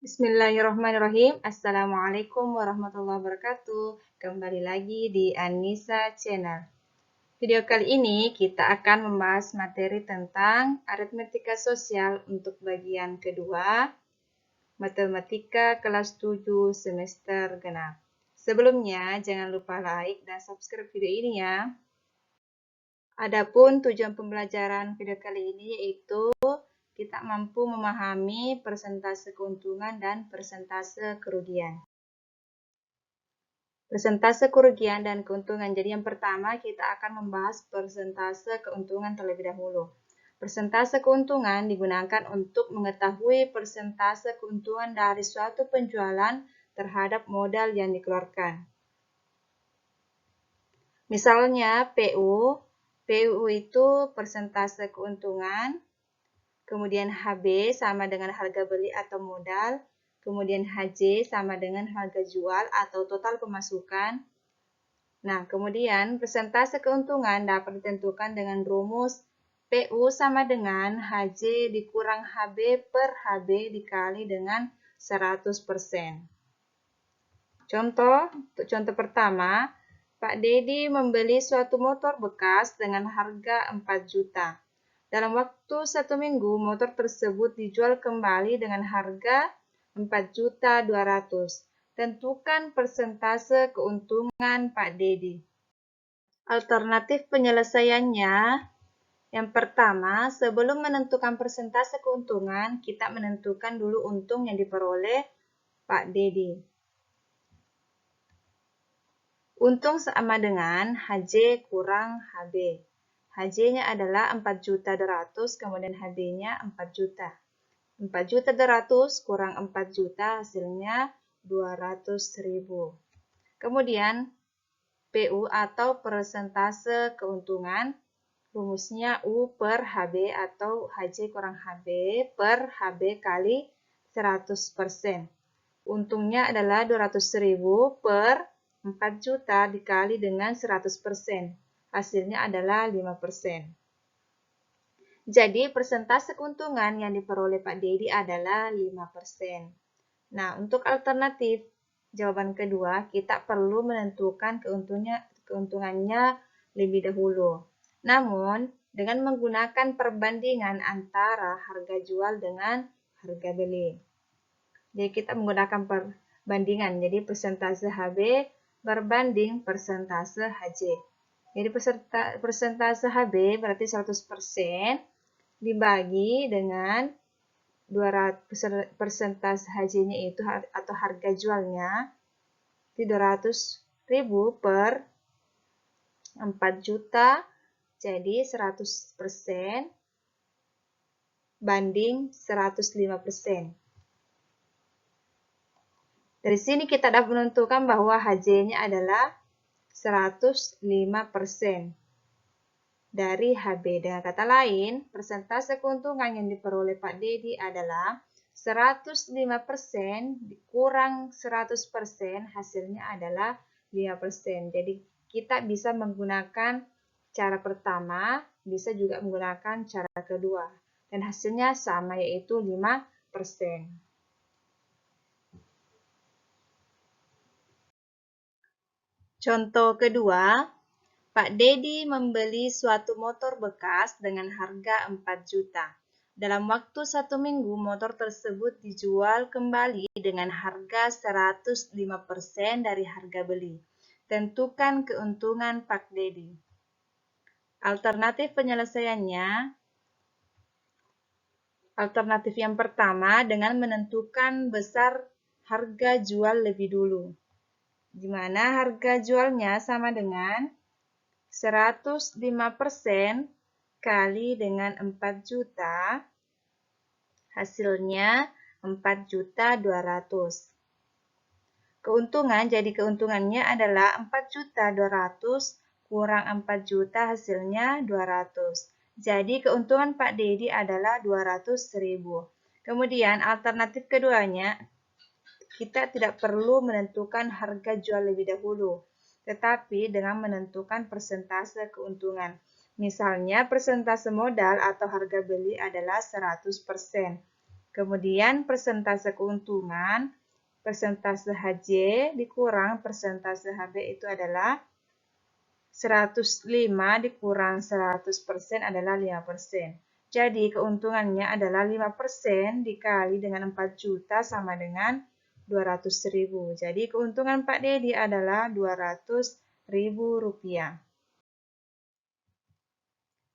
Bismillahirrahmanirrahim. Assalamualaikum warahmatullahi wabarakatuh. Kembali lagi di Anissa Channel. Video kali ini kita akan membahas materi tentang aritmetika sosial untuk bagian kedua, matematika kelas 7 semester genap. Sebelumnya, jangan lupa like dan subscribe video ini ya. Adapun tujuan pembelajaran video kali ini yaitu kita mampu memahami persentase keuntungan dan persentase kerugian. Persentase kerugian dan keuntungan. Jadi yang pertama kita akan membahas persentase keuntungan terlebih dahulu. Persentase keuntungan digunakan untuk mengetahui persentase keuntungan dari suatu penjualan terhadap modal yang dikeluarkan. Misalnya PU itu persentase keuntungan, kemudian HB sama dengan harga beli atau modal, kemudian HJ sama dengan harga jual atau total pemasukan. Nah, kemudian persentase keuntungan dapat ditentukan dengan rumus PU sama dengan HJ dikurang HB per HB dikali dengan 100%. Untuk contoh pertama, Pak Dedi membeli suatu motor bekas dengan harga 4 juta. Dalam waktu 1 minggu, motor tersebut dijual kembali dengan harga 4.200.000. Tentukan persentase keuntungan Pak Dedi. Alternatif penyelesaiannya, yang pertama, sebelum menentukan persentase keuntungan, kita menentukan dulu untung yang diperoleh Pak Dedi. Untung sama dengan HJ kurang HB. HJ-nya adalah 4.200.000, kemudian HB-nya 4 juta. 4.200.000 kurang 4 juta, hasilnya 200.000. Kemudian, PU atau persentase keuntungan, rumusnya U per HB atau HJ kurang HB per HB kali 100%. Untungnya adalah 200.000 per 4 juta dikali dengan 100%. Hasilnya adalah 5%. Jadi, persentase keuntungan yang diperoleh Pak Dedi adalah 5%. Nah, untuk alternatif jawaban kedua, kita perlu menentukan keuntungannya lebih dahulu. Namun, dengan menggunakan perbandingan antara harga jual dengan harga beli. Jadi, kita menggunakan perbandingan. Jadi, persentase HB berbanding persentase HJ. Jadi persentase HB berarti 100% dibagi dengan 200 persentase HJ-nya itu atau harga jualnya 200.000 per 4 juta, jadi 100% banding 105%. Dari sini kita dapat menentukan bahwa HJ-nya adalah 105% dari HB. Dengan kata lain, persentase keuntungan yang diperoleh Pak Dedi adalah 105% dikurang 100%, hasilnya adalah 5%. Jadi, kita bisa menggunakan cara pertama, bisa juga menggunakan cara kedua. Dan hasilnya sama, yaitu 5%. Contoh kedua, Pak Dedi membeli suatu motor bekas dengan harga 4 juta. Dalam waktu 1 minggu, motor tersebut dijual kembali dengan harga 105% dari harga beli. Tentukan keuntungan Pak Dedi. Alternatif penyelesaiannya, alternatif yang pertama dengan menentukan besar harga jual lebih dulu. Di mana harga jualnya sama dengan 105% kali dengan 4 juta, hasilnya 4.200.000. Keuntungan, jadi keuntungannya adalah 4.200.000 kurang 4 juta, hasilnya 200. Jadi keuntungan Pak Dedi adalah 200.000. Kemudian alternatif keduanya, kita tidak perlu menentukan harga jual lebih dahulu, tetapi dengan menentukan persentase keuntungan. Misalnya persentase modal atau harga beli adalah 100%. Kemudian persentase keuntungan, persentase HJ dikurang persentase HB itu adalah 105 dikurang 100% adalah 5%. Jadi keuntungannya adalah 5% dikali dengan 4 juta sama dengan 200.000. Jadi keuntungan Pak Dedi adalah 200.000 rupiah.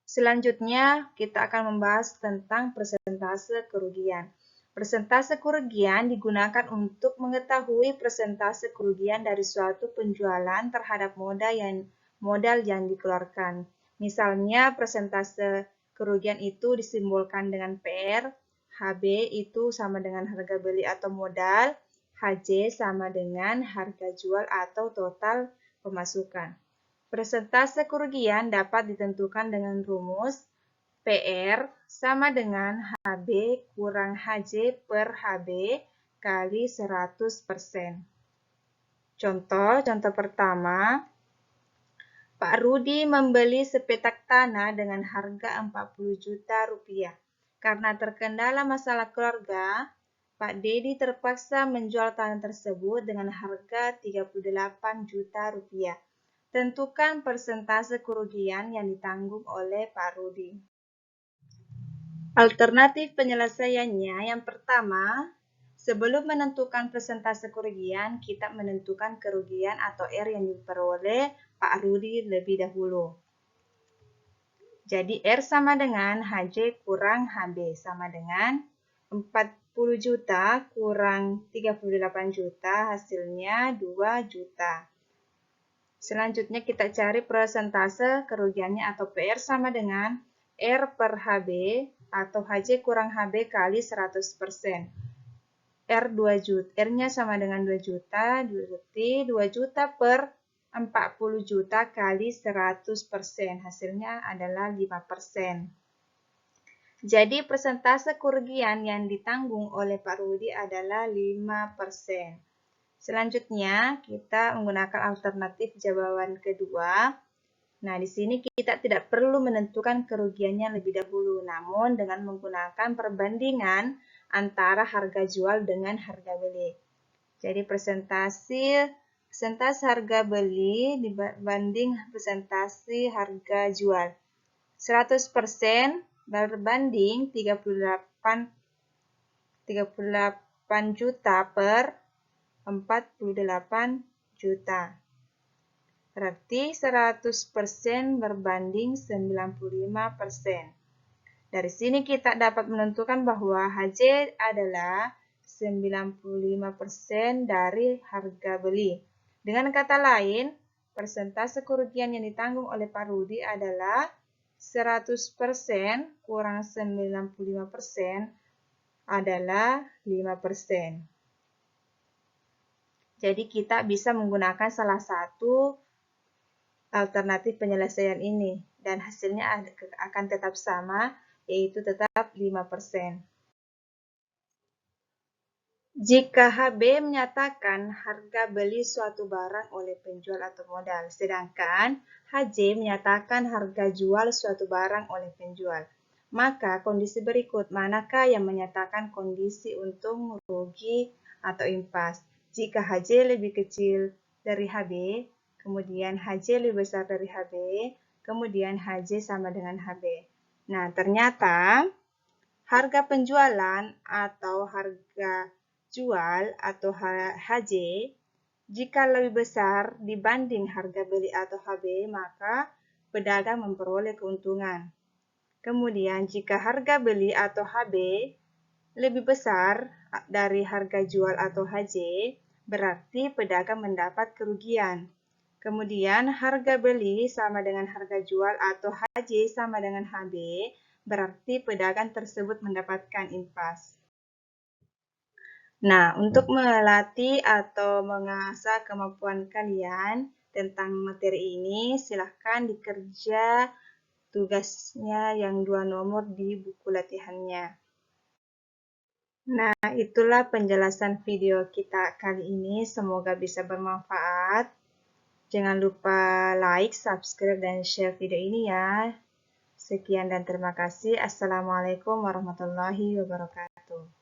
Selanjutnya kita akan membahas tentang persentase kerugian. Persentase kerugian digunakan untuk mengetahui persentase kerugian dari suatu penjualan terhadap modal yang dikeluarkan. Misalnya persentase kerugian itu disimbolkan dengan PR, HB itu sama dengan harga beli atau modal, HJ sama dengan harga jual atau total pemasukan. Persentase kerugian dapat ditentukan dengan rumus PR sama dengan HB kurang HJ per HB kali 100%. Contoh pertama, Pak Rudi membeli sepetak tanah dengan harga 40 juta rupiah. Karena terkendala masalah keluarga, Pak Dedi terpaksa menjual tanah tersebut dengan harga 38 juta rupiah. Tentukan persentase kerugian yang ditanggung oleh Pak Rudi. Alternatif penyelesaiannya yang pertama, sebelum menentukan persentase kerugian, kita menentukan kerugian atau R yang diperoleh Pak Rudi lebih dahulu. Jadi R sama dengan HJ kurang HB sama dengan 40 juta kurang 38 juta hasilnya 2 juta. Selanjutnya kita cari persentase kerugiannya atau PR sama dengan R per HB atau HJ kurang HB kali 100%. R 2 juta, R-nya sama dengan 2 juta, 2 juta per 40 juta kali 100%. Hasilnya adalah 5%. Jadi persentase kerugian yang ditanggung oleh Pak Rudi adalah 5%. Selanjutnya, kita menggunakan alternatif jawaban kedua. Nah, di sini kita tidak perlu menentukan kerugiannya lebih dahulu, namun dengan menggunakan perbandingan antara harga jual dengan harga beli. Jadi persentase harga beli dibanding persentase harga jual. 100% berbanding 38 juta per 48 juta. Berarti 100% berbanding 95%. Dari sini kita dapat menentukan bahwa HJ adalah 95% dari harga beli. Dengan kata lain, persentase kerugian yang ditanggung oleh Pak Rudi adalah 100% kurang 95% adalah 5%. Jadi kita bisa menggunakan salah satu alternatif penyelesaian ini dan hasilnya akan tetap sama, yaitu tetap 5%. Jika HB menyatakan harga beli suatu barang oleh penjual atau modal, sedangkan HJ menyatakan harga jual suatu barang oleh penjual, maka kondisi berikut manakah yang menyatakan kondisi untung, rugi, atau impas? Jika HJ lebih kecil dari HB, kemudian HJ lebih besar dari HB, kemudian HJ sama dengan HB. Nah, ternyata harga penjualan atau harga jual atau HJ jika lebih besar dibanding harga beli atau HB, maka pedagang memperoleh keuntungan. Kemudian jika harga beli atau HB lebih besar dari harga jual atau HJ, berarti pedagang mendapat kerugian. Kemudian harga beli sama dengan harga jual atau HJ sama dengan HB, berarti pedagang tersebut mendapatkan impas. Nah, untuk melatih atau mengasah kemampuan kalian tentang materi ini, silahkan dikerja tugasnya yang 2 nomor di buku latihannya. Nah, itulah penjelasan video kita kali ini. Semoga bisa bermanfaat. Jangan lupa like, subscribe, dan share video ini ya. Sekian dan terima kasih. Assalamualaikum warahmatullahi wabarakatuh.